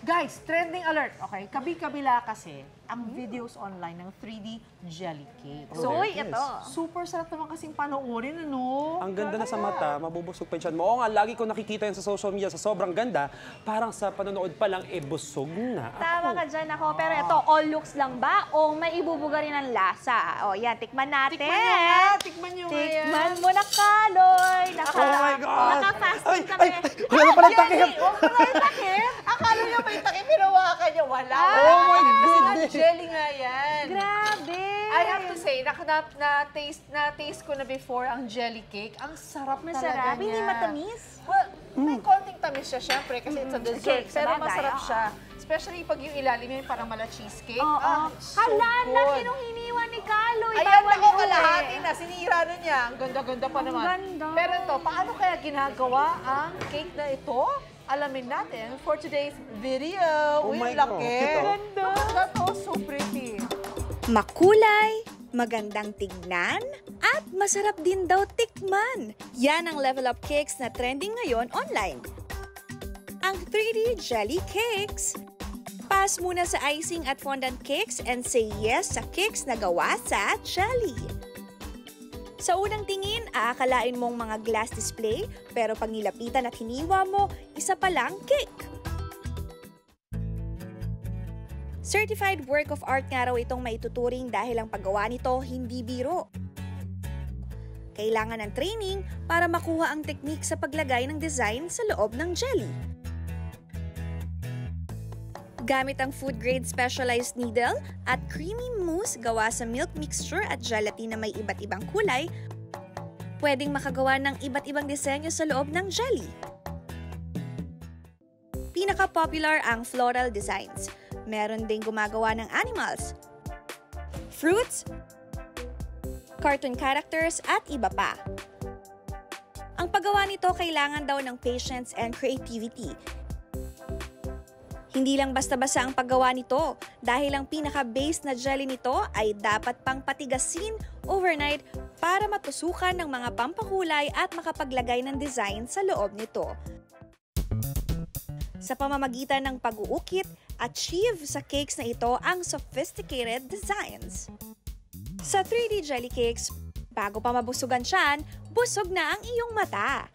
Guys, trending alert, okay? Kabi-kabila kasi ang videos online ng 3D jelly cake. So, ito. Super sarap naman kasing panoorin, ano? Ang ganda na sa mata, mabubusog pa yung tiyan mo. Oo nga, lagi ko nakikita yan sa social media sa sobrang ganda. Parang sa panonood pa lang, busog na ako. Tama ka dyan ako. Pero ito, all looks lang ba? O may ibubuga rin ang lasa? O yan, tikman natin. Tikman nyo nga! Tikman nyo nga yan! Tikman mo na, Kaloy! Oh my God! Naka-fasting kami. Wala na palang takip! Huwag mo na yung takip! Akala nyo may takip, pinawakan nyo. Wala. Oh my goodness! Jelly nga yan. Grabe! I have to say, na-taste ko na before ang jelly cake. Ang sarap Masarap. talaga niya. Hindi matamis? Well, may konting tamis siya, syempre, kasi it's a dessert. Cake, Pero sabagay, masarap oo. siya. Especially pag yung ilalim yung parang mala cheesecake. Oo. So Hala na, good. kinong-hiniwan ni Kaloy. Ayan Bawal ako, yun kalahati eh. na. Sinira na niya. Ang ganda-ganda pa naman. ganda. Pero ito, paano kaya ginagawa ang cake na ito? Alamin natin for today's video. Oh Uy, my ang God, laki. ito. Ganda. That's all so pretty. Makulay, magandang tignan, at masarap din daw tikman. Yan ang level up cakes na trending ngayon online. Ang 3D jelly cakes. Pass muna sa icing at fondant cakes and say yes sa cakes na gawa sa jelly. Sa unang tingin, aakalain mong mga glass display, pero pag nilapitan at hiniwa mo, isa palang cake. Certified work of art nga raw itong maituturing dahil ang paggawa nito hindi biro. Kailangan ng training para makuha ang technique sa paglagay ng design sa loob ng jelly. Gamit ang food-grade specialized needle at creamy mousse gawa sa milk mixture at gelatin na may iba't ibang kulay, pwedeng makagawa ng iba't ibang disenyo sa loob ng jelly. Pinaka-popular ang floral designs. Meron ding gumagawa ng animals, fruits, cartoon characters at iba pa. Ang paggawa nito kailangan daw ng patience and creativity. Hindi lang basta-basta ang paggawa nito dahil ang pinaka-base na jelly nito ay dapat pang patigasin overnight para matusukan ng mga pampakulay at makapaglagay ng design sa loob nito. Sa pamamagitan ng pag-uukit, achieve sa cakes na ito ang sophisticated designs. Sa 3D jelly cakes, bago pa mabusugan siyan, busog na ang iyong mata.